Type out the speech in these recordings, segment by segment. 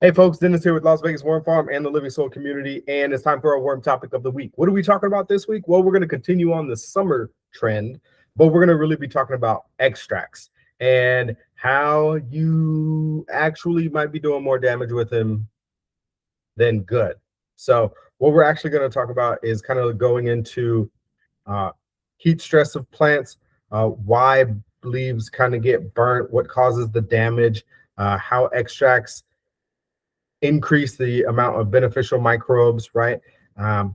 Hey folks, Dennis here with Las Vegas Worm Farm and the Living Soil community, and it's time for our worm topic of the week. What are we talking about this week? Well, we're going to continue on the summer trend, but we're going to really be talking about extracts and how you actually might be doing more damage with them than good. So what we're actually going to talk about is kind of going into uh, heat stress of plants, why leaves kind of get burnt, what causes the damage, how extracts increase the amount of beneficial microbes, right?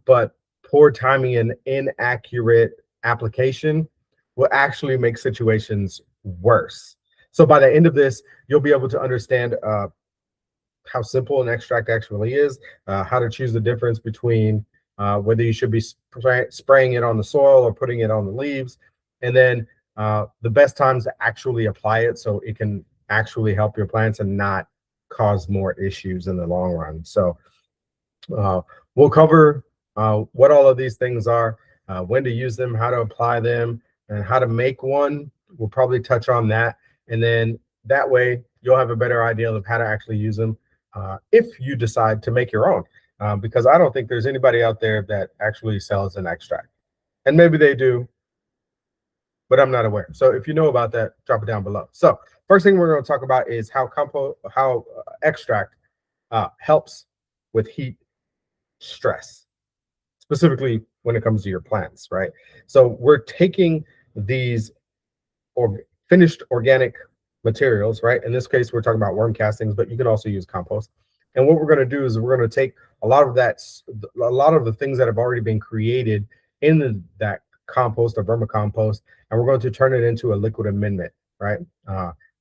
But poor timing and inaccurate application will actually make situations worse. So by the end of this, you'll be able to understand how simple an extract actually is, how to choose the difference between whether you should be spraying it on the soil or putting it on the leaves, and then the best times to actually apply it so it can actually help your plants and not cause more issues in the long run. So we'll cover what all of these things are, when to use them, how to apply them, and how to make one. We'll probably touch on that. And then that way you'll have a better idea of how to actually use them if you decide to make your own. Because I don't think there's anybody out there that actually sells an extract. And maybe they do, but I'm not aware. So if you know about that, drop it down below. So first thing we're going to talk about is how extract helps with heat stress, specifically when it comes to your plants, right? So we're taking these finished organic materials, right? In this case, we're talking about worm castings, but you can also use compost. And what we're going to do is we're going to take a lot of the things that have already been created in that compost or vermicompost, and we're going to turn it into a liquid amendment, right?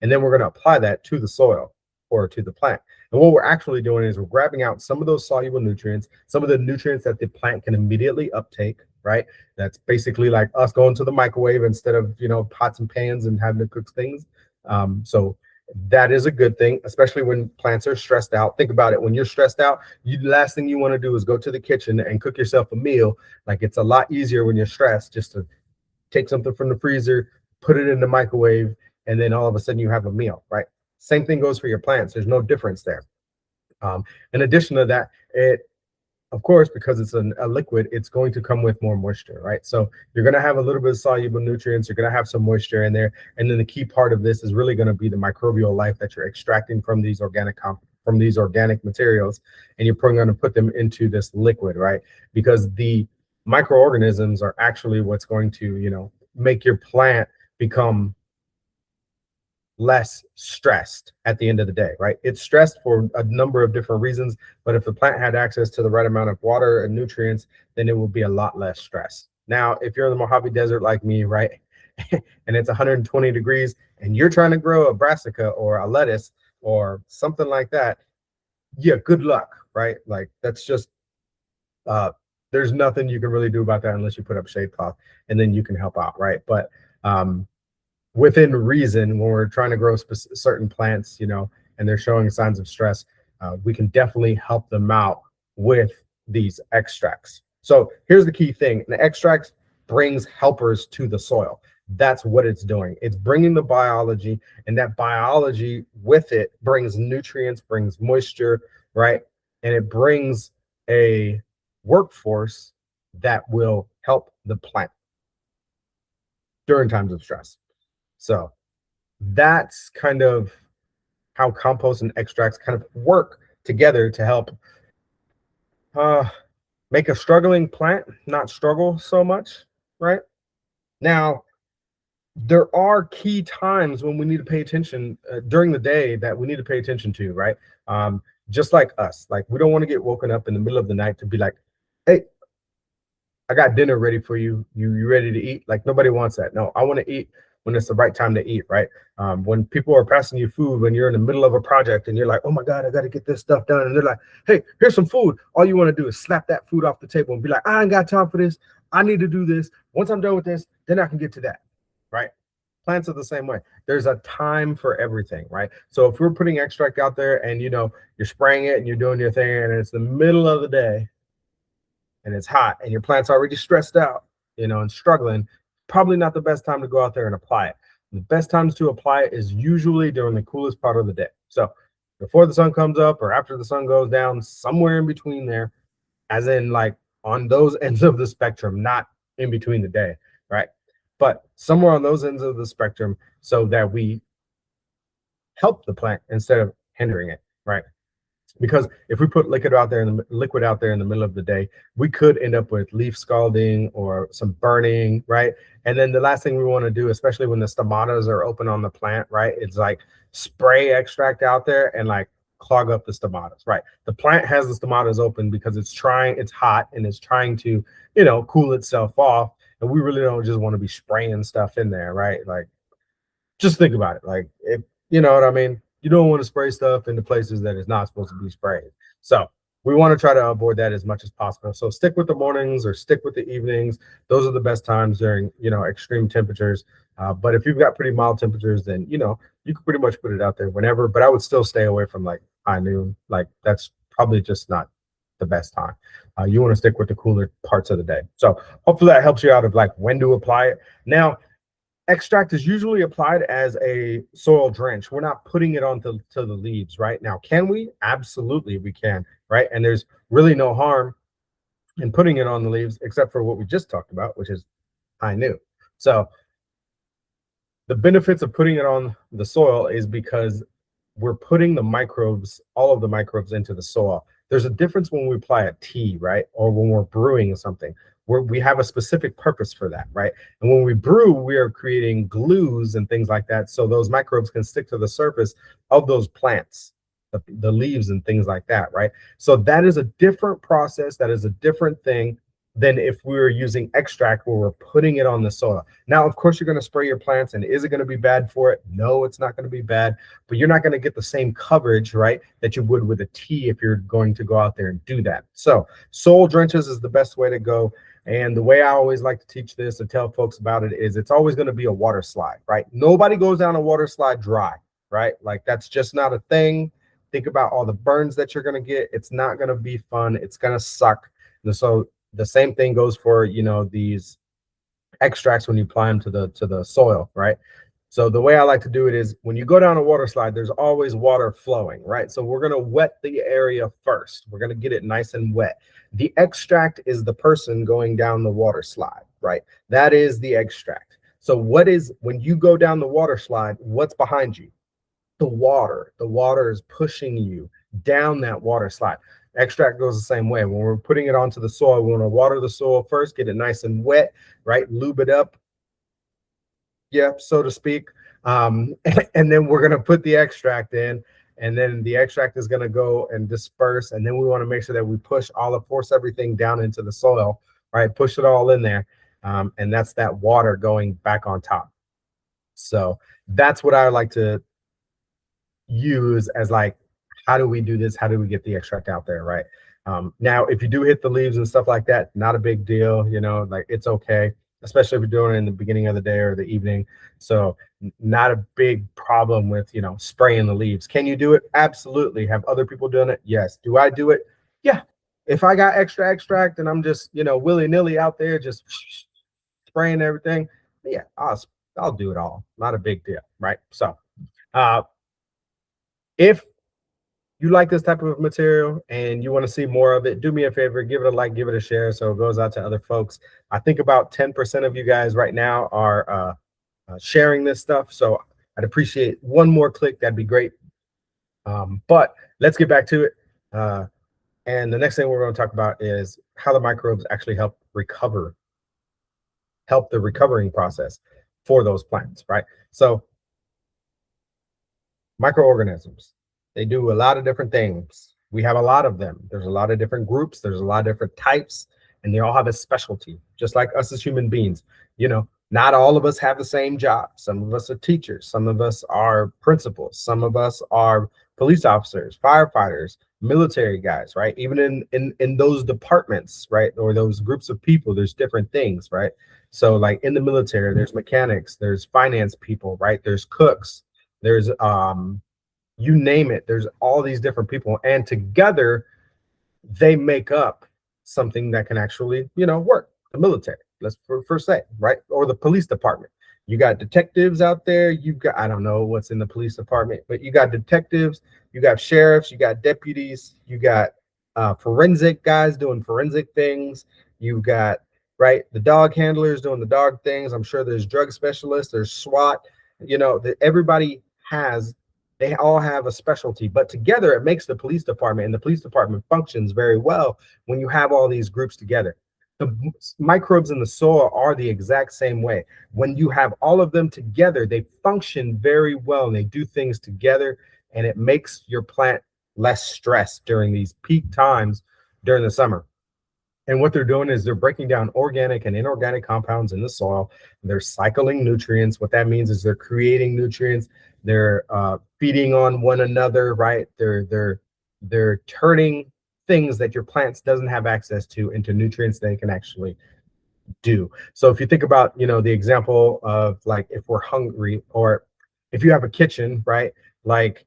And then we're going to apply that to the soil or to the plant. And what we're actually doing is we're grabbing out some of those soluble nutrients, some of the nutrients that the plant can immediately uptake, right? That's basically like us going to the microwave instead of, pots and pans and having to cook things. So that is a good thing, especially when plants are stressed out. Think about it. When you're stressed out, the last thing you want to do is go to the kitchen and cook yourself a meal. Like, it's a lot easier when you're stressed just to take something from the freezer, put it in the microwave, and then all of a sudden you have a meal, right? Same thing goes for your plants. There's no difference there. In addition to that, of course, because it's a liquid, it's going to come with more moisture, right? So you're going to have a little bit of soluble nutrients. You're going to have some moisture in there. And then the key part of this is really going to be the microbial life that you're extracting from these organic materials. And you're going to put them into this liquid, right? Because the microorganisms are actually what's going to, make your plant become less stressed at the end of the day, right? It's stressed for a number of different reasons, but if the plant had access to the right amount of water and nutrients, then it will be a lot less stress. Now, if you're in the Mojave Desert like me, right, and it's 120 degrees and you're trying to grow a brassica or a lettuce or something like that, yeah, good luck, right? Like, that's just there's nothing you can really do about that unless you put up shade cloth, and then you can help out, right? But within reason, when we're trying to grow certain plants, and they're showing signs of stress, we can definitely help them out with these extracts. So here's the key thing: the extracts brings helpers to the soil. That's what it's doing. It's bringing the biology, and that biology with it brings nutrients, brings moisture, right? And it brings a workforce that will help the plant during times of stress. So that's kind of how compost and extracts kind of work together to help make a struggling plant not struggle so much, right? Now, there are key times when we need to pay attention during the day that we need to pay attention to, right? Just like us, like, we don't want to get woken up in the middle of the night to be like, hey, I got dinner ready for you. You ready to eat? Like, nobody wants that. No, I want to eat when it's the right time to eat, right? When people are passing you food, when you're in the middle of a project and you're like, oh my God, I got to get this stuff done. And they're like, hey, here's some food. All you want to do is slap that food off the table and be like, I ain't got time for this. I need to do this. Once I'm done with this, then I can get to that, right? Plants are the same way. There's a time for everything, right? So if we're putting extract out there and, you're spraying it and you're doing your thing and it's the middle of the day and it's hot and your plant's already stressed out, and struggling, probably not the best time to go out there and apply it. The best times to apply it is usually during the coolest part of the day. So before the sun comes up or after the sun goes down, somewhere in between there, as in like on those ends of the spectrum, not in between the day, right? But somewhere on those ends of the spectrum so that we help the plant instead of hindering it, right? Because if we put liquid out there in the middle of the day, we could end up with leaf scalding or some burning, right? And then the last thing we want to do, especially when the stomatas are open on the plant, right, it's like spray extract out there and like clog up the stomatas, right? The plant has the stomatas open because it's hot and it's trying to, cool itself off, and we really don't just want to be spraying stuff in there, right? Like, just think about it. Like, if you know what I mean, you don't want to spray stuff into places that is not supposed to be sprayed. So we want to try to avoid that as much as possible. So stick with the mornings or stick with the evenings. Those are the best times during extreme temperatures. But if you've got pretty mild temperatures, then you can pretty much put it out there whenever. But I would still stay away from like high noon. Like, that's probably just not the best time. You want to stick with the cooler parts of the day. So hopefully that helps you out of like when to apply it. Now, extract is usually applied as a soil drench. We're not putting it onto the leaves, right? Now, can we? Absolutely, we can, right? And there's really no harm in putting it on the leaves, except for what we just talked about, which is high noon. So the benefits of putting it on the soil is because we're putting the microbes, all of the microbes, into the soil. There's a difference when we apply a tea, right? Or when we're brewing something. We have a specific purpose for that, right? And when we brew, we are creating glues and things like that, so those microbes can stick to the surface of those plants, the leaves and things like that, right? So that is a different process. That is a different thing than if we were using extract where we're putting it on the soil. Now, of course, you're going to spray your plants, and is it going to be bad for it? No, it's not going to be bad, but you're not going to get the same coverage, right, that you would with a tea if you're going to go out there and do that. So soil drenches is the best way to go. And the way I always like to teach this and tell folks about it is it's always going to be a water slide, right? Nobody goes down a water slide dry, right? Like, that's just not a thing. Think about all the burns that you're going to get. It's not going to be fun. It's going to suck. And so the same thing goes for, these extracts when you apply them to the soil, right? So the way I like to do it is when you go down a water slide, there's always water flowing, right? So we're going to wet the area first. We're going to get it nice and wet. The extract is the person going down the water slide, right? That is the extract. So when you go down the water slide, what's behind you? The water. The water is pushing you down that water slide. Extract goes the same way. When we're putting it onto the soil, we want to water the soil first, get it nice and wet, right? Lube it up, yeah, so to speak. And then we're going to put the extract in, and then the extract is going to go and disperse. And then we want to make sure that we force everything down into the soil, right? Push it all in there. And that's that water going back on top. So that's what I like to use as like, how do we do this? How do we get the extract out there, right? Now, if you do hit the leaves and stuff like that, not a big deal, like, it's okay, especially if you're doing it in the beginning of the day or the evening. So not a big problem with, spraying the leaves. Can you do it? Absolutely. Have other people doing it? Yes. Do I do it? Yeah. If I got extra extract and I'm just, willy-nilly out there just spraying everything, yeah, I'll do it all. Not a big deal, right? So if you like this type of material and you want to see more of it, do me a favor, give it a like, give it a share so it goes out to other folks. I think about 10% of you guys right now are sharing this stuff, so I'd appreciate one more click. That'd be great. But let's get back to it. And the next thing we're going to talk about is how the microbes actually help the recovering process for those plants, right? So microorganisms, they do a lot of different things. We have a lot of them. There's a lot of different groups. There's a lot of different types, and they all have a specialty, just like us as human beings. Not all of us have the same job. Some of us are teachers. Some of us are principals. Some of us are police officers, firefighters, military guys, right? Even in those departments, right, or those groups of people, there's different things, right? So like in the military, there's mechanics, there's finance people, right? There's cooks, there's you name it, there's all these different people, and together they make up something that can actually, work. The military, let's first say, right? Or the police department. You got detectives out there. You've got, I don't know what's in the police department, but you got detectives, you got sheriffs, you got deputies, you got forensic guys doing forensic things. You've got, right, the dog handlers doing the dog things. I'm sure there's drug specialists, there's SWAT, everybody has, they all have a specialty, but together it makes the police department, and the police department functions very well when you have all these groups together. The microbes in the soil are the exact same way. When you have all of them together, they function very well and they do things together, and it makes your plant less stressed during these peak times during the summer. And what they're doing is they're breaking down organic and inorganic compounds in the soil. They're cycling nutrients. What that means is they're creating nutrients. They're feeding on one another, right? They're turning things that your plants doesn't have access to into nutrients they can actually do. So if you think about, the example of, like, if we're hungry, or if you have a kitchen, right? Like,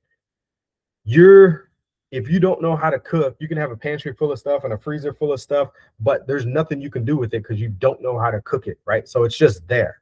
if you don't know how to cook, you can have a pantry full of stuff and a freezer full of stuff, but there's nothing you can do with it because you don't know how to cook it, right? So it's just there.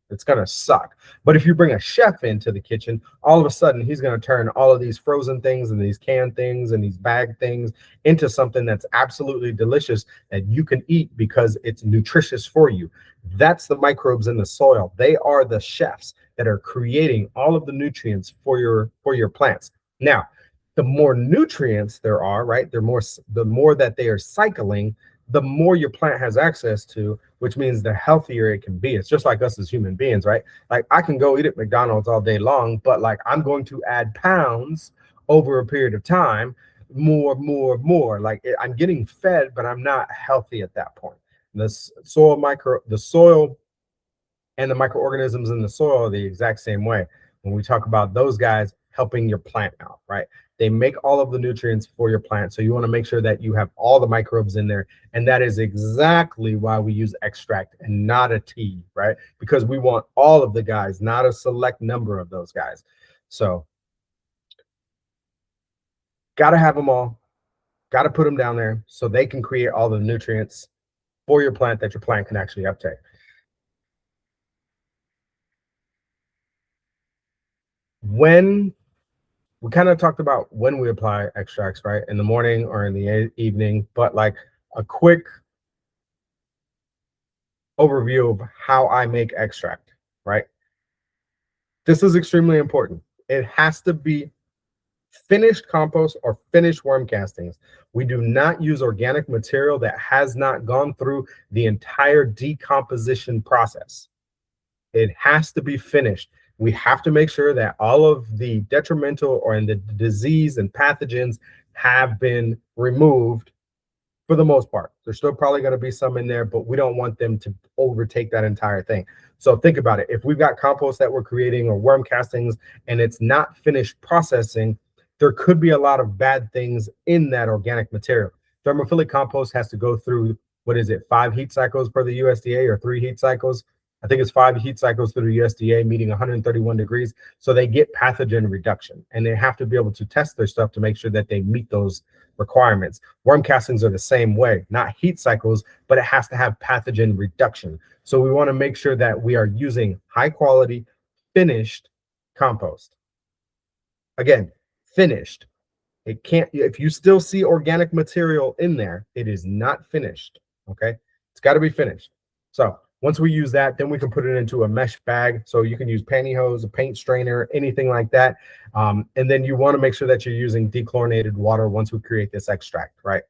It's gonna suck. But if you bring a chef into the kitchen, all of a sudden he's gonna turn all of these frozen things and these canned things and these bagged things into something that's absolutely delicious that you can eat because it's nutritious for you. That's the microbes in the soil. They are the chefs that are creating all of the nutrients for your plants. Now, the more nutrients there are, right? The more that they are cycling, the more your plant has access to, which means the healthier it can be. It's just like us as human beings, right? Like, I can go eat at McDonald's all day long, but like, I'm going to add pounds over a period of time, more. Like, I'm getting fed, but I'm not healthy at that point. The soil and the microorganisms in the soil are the exact same way. When we talk about those guys helping your plant out, right? They make all of the nutrients for your plant. So you want to make sure that you have all the microbes in there. And that is exactly why we use extract and not a tea, right? Because we want all of the guys, not a select number of those guys. So got to have them all, got to put them down there so they can create all the nutrients for your plant that your plant can actually uptake. When we kind of talked about when we apply extracts, right? In the morning or in the evening, but like a quick overview of how I make extract, right? This is extremely important. It has to be finished compost or finished worm castings. We do not use organic material that has not gone through the entire decomposition process. It has to be finished. We have to make sure that all of the detrimental or in the disease and pathogens have been removed for the most part. There's still probably going to be some in there, but we don't want them to overtake that entire thing. So think about it. If we've got compost that we're creating or worm castings and it's not finished processing, there could be a lot of bad things in that organic material. Thermophilic compost has to go through, 5 heat cycles per the USDA or 3 heat cycles? I think it's 5 heat cycles through the USDA, meeting 131 degrees. So they get pathogen reduction, and they have to be able to test their stuff to make sure that they meet those requirements. Worm castings are the same way, not heat cycles, but it has to have pathogen reduction. So we want to make sure that we are using high quality, finished compost. Again, finished. It can't, if you still see organic material in there, it is not finished. Okay. It's got to be finished. So once we use that, then we can put it into a mesh bag. So you can use pantyhose, a paint strainer, anything like that. And then you want to make sure that you're using dechlorinated water once we create this extract, right?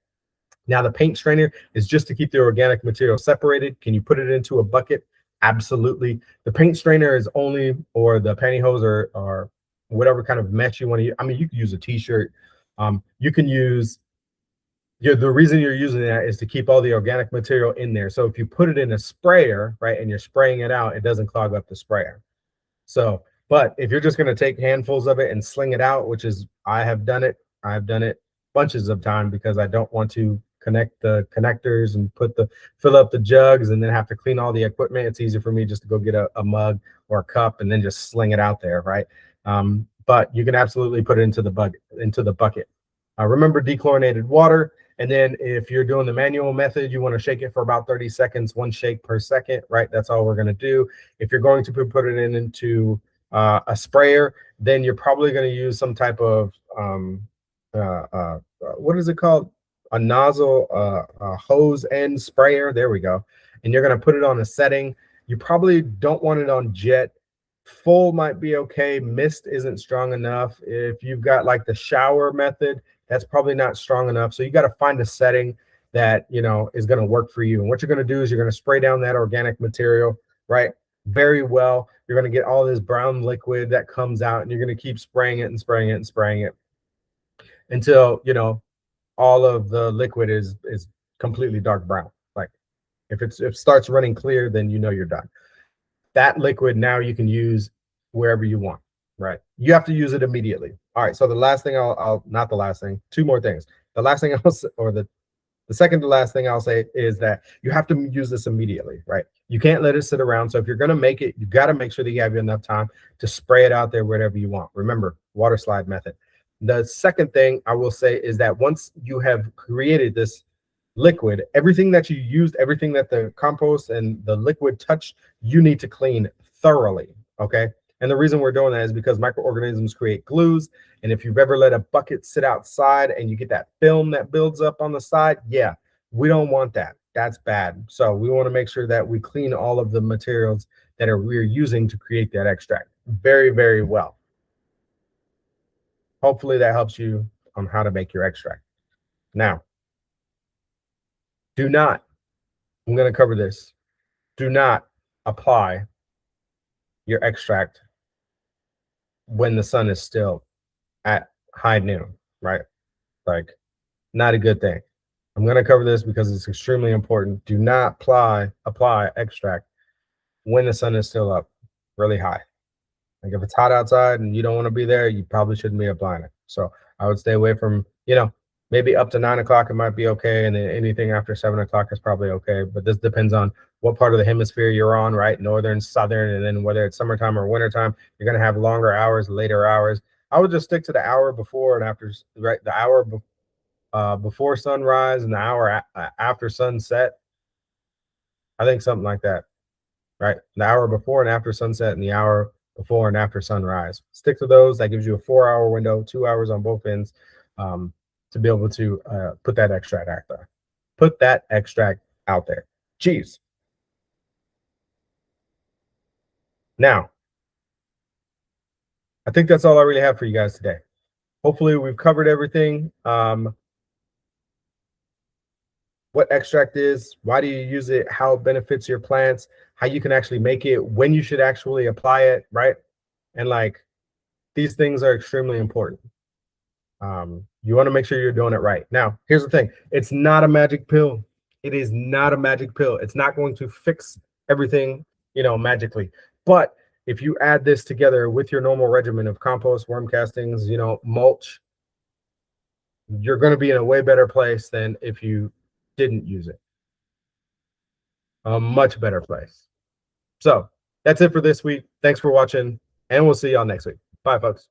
Now, the paint strainer is just to keep the organic material separated. Can you put it into a bucket? Absolutely. The paint strainer is only, or the pantyhose or whatever kind of mesh you want to use. I mean, you can use a t-shirt. You can use, the reason you're using that is to keep all the organic material in there. So if you put it in a sprayer, right, and you're spraying it out, it doesn't clog up the sprayer. So, but if you're just going to take handfuls of it and sling it out, which is, I've done it bunches of time because I don't want to connect the connectors and fill up the jugs and then have to clean all the equipment. It's easier for me just to go get a mug or a cup and then just sling it out there, right? But you can absolutely put it into the bucket. Remember dechlorinated water. And then if you're doing the manual method, you want to shake it for about 30 seconds, 1 shake per second, right? That's all we're going to do. If you're going to put it into a sprayer, then you're probably going to use some type of what is it called? A nozzle, a hose end sprayer. There we go. And you're going to put it on a setting. You probably don't want it on jet. Full might be okay. Mist isn't strong enough. If you've got like the shower method, that's probably not strong enough. So you got to find a setting that, you know, is going to work for you. And what you're going to do is you're going to spray down that organic material, right? Very well. You're going to get all this brown liquid that comes out, and you're going to keep spraying it and spraying it and spraying it until, you know, all of the liquid is completely dark brown. Like if it starts running clear, then you know you're done. That liquid now you can use wherever you want, right? You have to use it immediately. All right, so the last thing I'll not the last thing, two more things. The last thing I'll say, or the second to last thing I'll say is that you have to use this immediately, right? You can't let it sit around. So if you're going to make it, you got to make sure that you have enough time to spray it out there wherever you want. Remember, water slide method. The second thing I will say is that once you have created this liquid, everything that you used, everything that the compost and the liquid touched, you need to clean thoroughly, okay? And the reason we're doing that is because microorganisms create glues. And if you've ever let a bucket sit outside and you get that film that builds up on the side, yeah, we don't want that. That's bad. So we want to make sure that we clean all of the materials that we're using to create that extract very, very well. Hopefully that helps you on how to make your extract. Now, do not, I'm going to cover this, do not apply your extract when the sun is still at high noon, right? Like, not a good thing. I'm going to cover this because it's extremely important. Do not apply extract when the sun is still up really high. Like if it's hot outside and you don't want to be there, you probably shouldn't be applying it. So I would stay away from, you know, maybe up to 9 o'clock it might be okay, and then anything after 7 o'clock is probably okay. But this depends on what part of the hemisphere you're on, right? Northern, southern, and then whether it's summertime or wintertime, you're gonna have longer hours, later hours. I would just stick to the hour before and after, right? The hour before sunrise and the hour after sunset. I think something like that, right? The hour before and after sunset and the hour before and after sunrise. Stick to those. That gives you a 4-hour window, 2 hours on both ends, to be able to put that extract out there. Put that extract out there. Cheese. Now, I think that's all I really have for you guys today. Hopefully we've covered everything. What extract is, why do you use it, how it benefits your plants, how you can actually make it, when you should actually apply it, right? And like, these things are extremely important. You want to make sure you're doing it right. Now, here's the thing. It's not a magic pill. It is not a magic pill. It's not going to fix everything, you know, magically. But if you add this together with your normal regimen of compost, worm castings, you know, mulch, you're going to be in a way better place than if you didn't use it. A much better place. So that's it for this week. Thanks for watching, and we'll see y'all next week. Bye, folks.